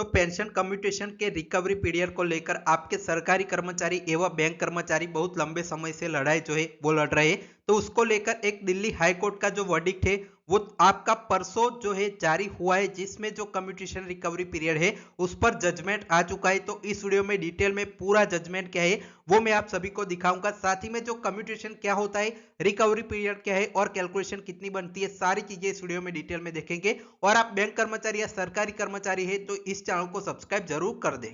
तो pension commutation के recovery period को लेकर आपके सरकारी कर्मचारी एवं बैंक कर्मचारी बहुत लंबे समय से लड़ाई जो है वो लड़ रहे हैं। तो उसको लेकर एक दिल्ली हाई कोर्ट का जो वर्डिक्ट है वो आपका परसों जो है जारी हुआ है, जिसमें जो कम्यूटेशन रिकवरी पीरियड है उस पर जजमेंट आ चुका है। तो इस वीडियो में डिटेल में पूरा जजमेंट क्या है वो मैं आप सभी को दिखाऊंगा। साथ ही में जो कम्यूटेशन क्या होता है, रिकवरी पीरियड क्या है और कैलकुलेशन कितनी बनती है, सारी चीजें इस वीडियो में डिटेल में देखेंगे। और आप बैंक कर्मचारी या सरकारी कर्मचारी है तो इस चैनल को सब्सक्राइब जरूर कर दें।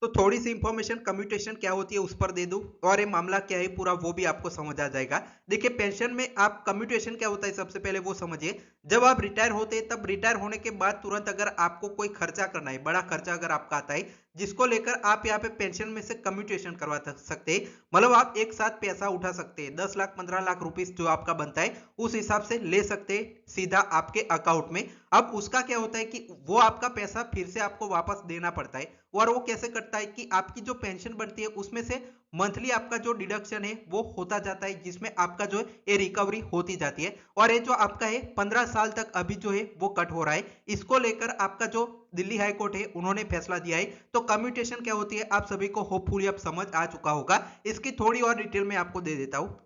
तो थोड़ी सी इंफॉर्मेशन कम्यूटेशन क्या होती है उस पर दे दूं और ये मामला क्या है पूरा वो भी आपको समझ आ जाएगा। देखिए पेंशन में आप कम्यूटेशन क्या होता है सबसे पहले वो समझिए। जब आप रिटायर होते हैं तब रिटायर होने के बाद तुरंत अगर आपको कोई खर्चा करना है, बड़ा खर्चा अगर आपका आता है जिसको लेकर आप यहाँ पे पेंशन में से कम्यूटेशन करवा सकते हैं। मतलब आप एक साथ पैसा उठा सकते हैं, 10 लाख 15 लाख रुपीस जो आपका बनता है उस हिसाब से ले सकते हैं सीधा आपके अकाउंट में। अब उसका क्या होता है कि वो आपका पैसा फिर से आपको वापस देना पड़ता है। और वो कैसे करता है कि आपकी जो पेंशन बनती है उसमें से मंथली आपका जो डिडक्शन है वो होता जाता है, जिसमें आपका जो है ये रिकवरी होती जाती है। और ये जो आपका है 15 साल तक अभी जो है वो कट हो रहा है। इसको लेकर आपका जो दिल्ली हाई कोर्ट है उन्होंने फैसला दिया है। तो कम्यूटेशन क्या होती है आप सभी को होपफुली अब समझ आ चुका होगा। इसकी थोड़ी और डिटेल में आपको दे देता हूँ।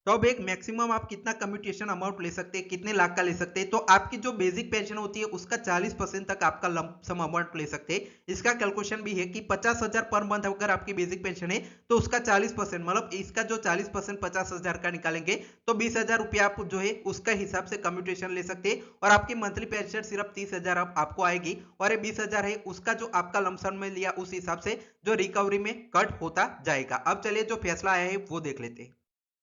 तो अब एक मैक्सिमम आप कितना कम्यूटेशन अमाउंट ले सकते हैं, कितने लाख का ले सकते हैं। तो आपकी जो बेसिक पेंशन होती है उसका 40% तक आपका लंप सम अमाउंट ले सकते हैं। इसका कैलकुलेशन भी है कि 50,000 पर मंथ अगर आपकी बेसिक पेंशन है तो उसका 40% मतलब इसका जो 40% 50,000 का निकालेंगे तो 20,000 रुपया आप जो है उसका हिसाब से कम्यूटेशन ले सकते हैं। और आपकी मंथली पेंशन सिर्फ 30,000 आपको आएगी और ये 20,000 है उसका जो आपका लमसम में लिया उस हिसाब से जो रिकवरी में कट होता जाएगा। अब चलिए जो फैसला आया है वो देख लेते हैं।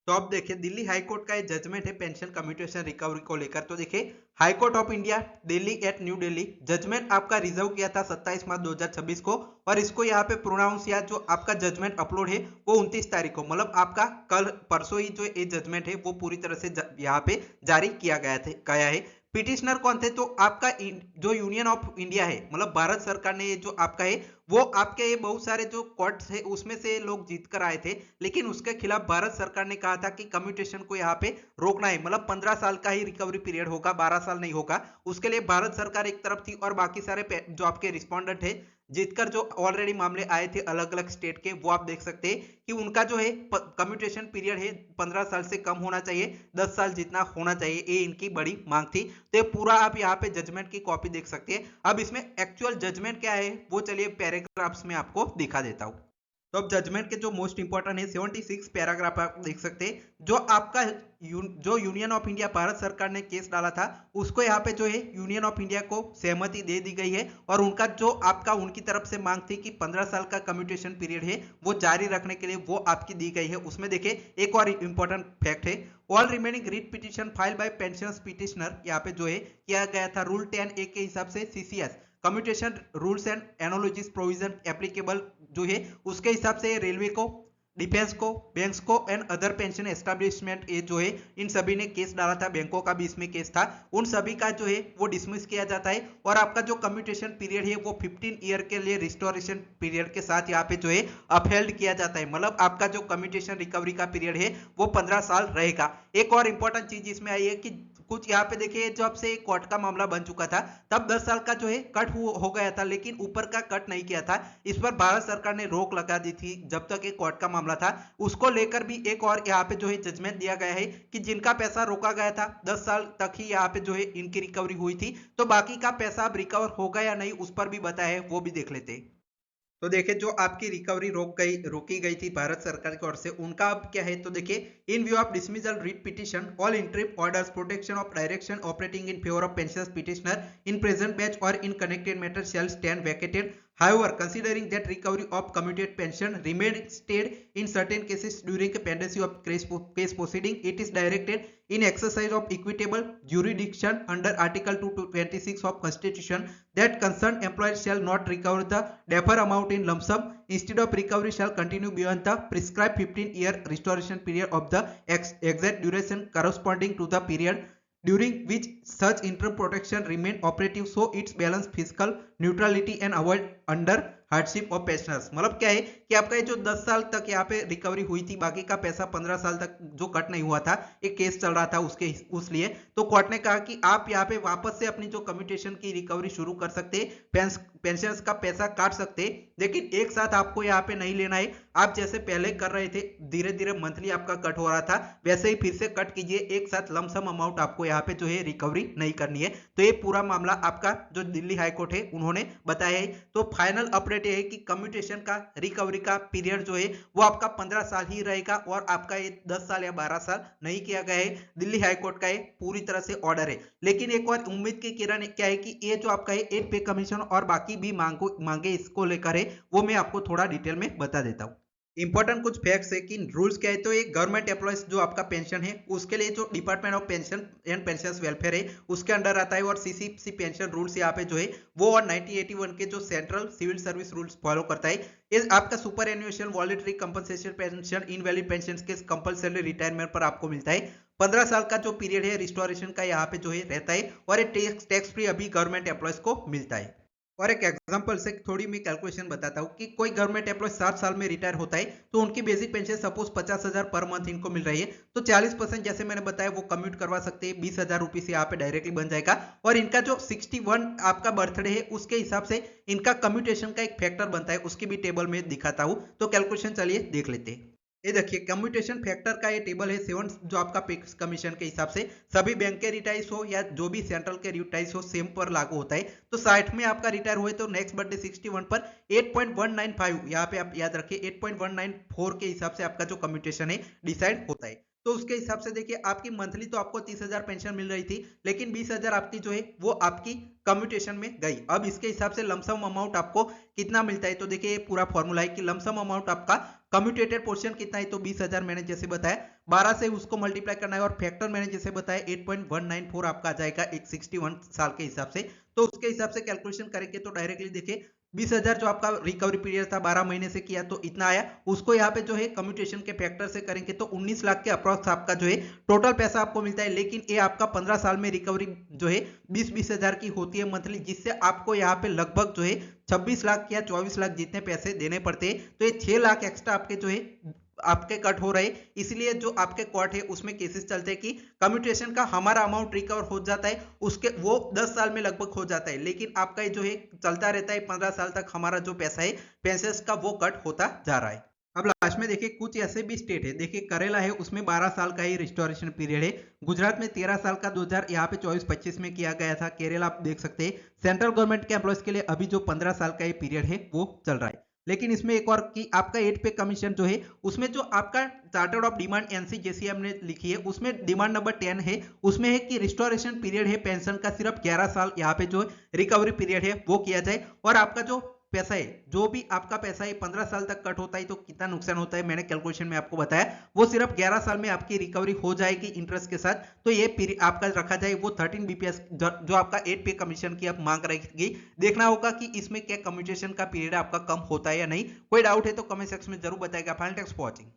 तो अब देखिए दिल्ली हाई कोर्ट का ये जजमेंट है पेंशन कम्यूटेशन रिकवरी को लेकर। तो देखिए high court of India Delhi at new Delhi judgment आपका रिजर्व किया था 27 मार्च 2026 को। और इसको यहाँ पे प्रोनाउंस या जो आपका जजमेंट अपलोड है वो 29 तारीख को, मतलब आपका कल परसों ही जो ये जजमेंट है वो पूरी तरह से यहाँ पे जारी किया गया है। पिटिशनर कौन थे तो आपका जो यूनियन ऑफ इंडिया है, मतलब भारत सरकार ने ये जो आपका है वो आपके ये बहुत सारे जो कोर्ट्स है उसमें से लोग जीत कर आए थे। लेकिन उसके खिलाफ भारत सरकार ने कहा था कि कम्यूटेशन को यहाँ पे रोकना है, मतलब 15 साल का ही रिकवरी पीरियड होगा, 12 साल नहीं होगा। उसके लिए भारत सरकार एक तरफ थी और बाकी सारे जो आपके रिस्पोंडेंट है जीतकर जो ऑलरेडी मामले आए थे अलग अलग स्टेट के वो आप देख सकते हैं कि उनका जो है कम्यूटेशन पीरियड है 15 साल से कम होना चाहिए, 10 साल जितना होना चाहिए, ये इनकी बड़ी मांग थी। तो ये पूरा आप यहाँ पे जजमेंट की कॉपी देख सकते हैं। अब इसमें एक्चुअल जजमेंट क्या है वो चलिए पैराग्राफ्स में आपको दिखा देता हूँ। तो अब जजमेंट के जो मोस्ट इंपॉर्टेंट है 76 पैराग्राफ आप देख सकते हैं। जो आपका जो यूनियन ऑफ इंडिया भारत सरकार ने केस डाला था उसको यहाँ पे जो है यूनियन ऑफ इंडिया को सहमति दे दी गई है। और उनका जो आपका उनकी तरफ से मांग थी कि 15 साल का कम्यूटेशन पीरियड है वो जारी रखने के लिए वो आपकी दी गई है। उसमें देखिए एक और इंपॉर्टेंट फैक्ट है, all remaining writ petition filed by pensioners petitioner यहाँ पे जो है किया गया था रूल 10A के हिसाब से CCS commutation rules and एनोलॉजीज provision applicable जो है उसके हिसाब से रेलवे को, डिफेंस को, बैंक्स को एंड अदर पेंशन एस्टेब्लिशमेंट ये जो है इन सभी ने केस डाला था, बैंकों का भी इसमें केस था, उन सभी का जो है वो डिसमिस किया जाता है। और आपका जो कम्यूटेशन पीरियड है वो 15 ईयर के लिए रिस्टोरेशन पीरियड के साथ यहाँ पे जो है अपहेल्ड किया जाता है, मतलब आपका जो कम्यूटेशन रिकवरी का पीरियड है वो 15 साल रहेगा। एक और इंपॉर्टेंट चीज इसमें आई है कि कुछ यहाँ पे देखिए जब से कोर्ट का मामला बन चुका था तब 10 साल का जो है कट हो गया था, लेकिन ऊपर का कट नहीं किया था। इस पर भारत सरकार ने रोक लगा दी थी जब तक एक कोर्ट का मामला था। उसको लेकर भी एक और यहाँ पे जो है जजमेंट दिया गया है कि जिनका पैसा रोका गया था 10 साल तक ही यहाँ पे जो है इनकी रिकवरी हुई थी, तो बाकी का पैसा अब रिकवर होगा या नहीं उस पर भी बताया है, वो भी देख लेते हैं। तो देखिए जो आपकी रिकवरी रोकी गई थी भारत सरकार की ओर से उनका अब क्या है। तो देखिए in view of dismissal writ petition all interim orders protection of direction operating in favour of pensioners petitioner in present batch और in connected matter shall stand vacated. However, considering that recovery of commuted pension remained stayed in certain cases during the pendency of case proceeding, it is directed in exercise of equitable jurisdiction under Article 226 of Constitution that concerned employers shall not recover the deferred amount in lump sum. Instead of recovery shall continue beyond the prescribed 15-year restoration period of the exact duration corresponding to the period during which such interim protection remain operative, so its balance fiscal neutrality and avoid under hardship और pensioners. मतलब क्या है कि आपका ये जो 10 साल तक यहाँ पे रिकवरी हुई थी, बाकी का पैसा 15 साल तक जो कट नहीं हुआ था, एक केस चल रहा था उसके उस लिए, तो कोर्ट ने कहा कि आप यहाँ पे वापस से अपनी जो कम्यूटेशन की रिकवरी शुरू कर सकते, पेंशनर्स का पैसा काट सकते, लेकिन एक साथ आपको यहाँ पे नहीं लेना है। आप जैसे पहले कर रहे थे, धीरे धीरे मंथली आपका कट हो रहा था, वैसे ही फिर से कट कीजिए, एक साथ लमसम अमाउंट आपको यहाँ पे जो है रिकवरी नहीं करनी है। तो ये पूरा मामला आपका जो दिल्ली हाईकोर्ट है उन्होंने बताया है। तो फाइनल अपडेट ये है कि कम्यूटेशन का रिकवरी का पीरियड जो है वो आपका 15 साल ही रहेगा, और आपका ये 10 साल या 12 साल नहीं किया गया है। दिल्ली हाईकोर्ट का ये पूरी तरह से ऑर्डर है। लेकिन एक और उम्मीद की किरण क्या है कि ये जो आपका है 8 पे कमीशन और बाकी भी मांगे इसको लेकर है, वो मैं आपको थोड़ा डिटेल में बता देता हूँ। इंपॉर्टेंट कुछ फैक्ट्स है कि रूल्स क्या है। तो एक गवर्नमेंट एम्प्लॉयज जो आपका पेंशन है उसके लिए जो department of pension and pensioners welfare है उसके अंडर आता है, और सीसीसी पेंशन रूल्स यहाँ पे जो है वो और 1981 के जो central civil service rules follow करता है। ये आपका superannuation voluntary compensation pension invalid pension के कंपल्सरी रिटायरमेंट पर आपको मिलता है। 15 साल का जो पीरियड है रिस्टोरेशन का यहाँ पे जो है रहता है, और ये टैक्स फ्री अभी गवर्नमेंट एम्प्लॉयज को मिलता है। और एक एग्जांपल से थोड़ी मैं कैलकुलेशन बताता हूँ कि कोई गवर्नमेंट एम्प्लॉय 7 साल में रिटायर होता है तो उनकी basic pension suppose 50,000 per month इनको मिल रही है, तो 40% जैसे मैंने बताया वो कम्यूट करवा सकते हैं, 20,000 रुपीज यहाँ पे डायरेक्टली बन जाएगा। और इनका जो 61 आपका बर्थडे है उसके हिसाब से इनका कम्यूटेशन का एक फैक्टर बनता है, उसकी भी टेबल में दिखाता हूँ। तो कैलकुलेशन चलिए देख लेते हैं। ये देखिए कम्यूटेशन फैक्टर का ये टेबल है 7 जो आपका फिक्स कमीशन के हिसाब से सभी बैंक के रिटायर्स हो या जो भी सेंट्रल के रिटायर्स हो सेम पर लागू होता है। तो 60 में आपका रिटायर हुए तो नेक्स्ट बर्थडे 61 पर 8.195 यहाँ पे आप याद रखिए 8.194 के हिसाब से आपका जो कम्यूटेशन है डिसाइड होता है। तो उसके हिसाब से देखिए आपकी मंथली तो आपको 30,000 पेंशन मिल रही थी, लेकिन 20,000 आपकी जो है वो आपकी कम्यूटेशन में गई। अब इसके हिसाब से लमसम अमाउंट आपको कितना मिलता है, तो देखिए ये पूरा फॉर्मूला है कि लमसम अमाउंट आपका कम्यूटेटेड पोर्शन कितना है, तो 20,000 मैंने जैसे बताया 12 से उसको मल्टीप्लाई करना है, और फैक्टर मैंने जैसे बताया 8.194 आपका आ जाएगा एक 61 साल के हिसाब से। तो उसके हिसाब से कैलकुलेशन करेंगे तो डायरेक्टली देखिए 20,000 जो आपका रिकवरी पीरियड था 12 महीने से किया तो इतना आया, उसको यहाँ पे जो है कम्यूटेशन के फैक्टर से करेंगे तो 19 लाख के अप्रॉक्स आपका जो है टोटल पैसा आपको मिलता है। लेकिन ये आपका 15 साल में रिकवरी जो है 20,000 की होती है मंथली, जिससे आपको यहाँ पे लगभग जो है 26 लाख या 24 लाख जितने पैसे देने पड़ते हैं। तो ये 6 लाख एक्स्ट्रा आपके जो है आपके कट हो रहे, इसलिए जो आपके कोर्ट है उसमें केसेस चलते हैं कि कम्यूटेशन का हमारा अमाउंट रिकवर हो जाता है, उसके वो 10 साल में लगभग हो जाता है, लेकिन आपका जो है चलता रहता है 15 साल तक हमारा जो पैसा है पेंशनर्स का वो कट होता जा रहा है। अब लास्ट में देखिए कुछ ऐसे भी स्टेट है, देखिए करेला है उसमें 12 साल का ही रिस्टोरेशन पीरियड है, गुजरात में 13 साल का 2000 यहाँ पे 24-25 में किया गया था, केरला आप देख सकते हैं। सेंट्रल गवर्नमेंट के एम्प्लॉयज के लिए अभी जो 15 साल का ये पीरियड है वो चल रहा है। लेकिन इसमें एक और कि आपका 8 पे कमीशन जो है उसमें जो आपका चार्टर्ड ऑफ डिमांड एनसी जैसी हमने लिखी है उसमें डिमांड नंबर 10 है, उसमें है कि रिस्टोरेशन पीरियड है पेंशन का सिर्फ 11 साल यहाँ पे जो रिकवरी पीरियड है वो किया जाए, और आपका जो पैसा है जो भी आपका पैसा है 15 साल तक कट होता है तो कितना नुकसान होता है मैंने कैलकुलेशन में आपको बताया, वो सिर्फ 11 साल में आपकी रिकवरी हो जाएगी इंटरेस्ट के साथ। तो ये आपका रखा जाए वो 13 बीपीएस जो आपका 8 पे कमीशन की आप मांग रहेगी। देखना होगा कि इसमें क्या कम्यूटेशन का पीरियड आपका कम होता है या नहीं। कोई डाउट है तो कमेंट सेक्शन में जरूर बताएगा। Final thanks for watching.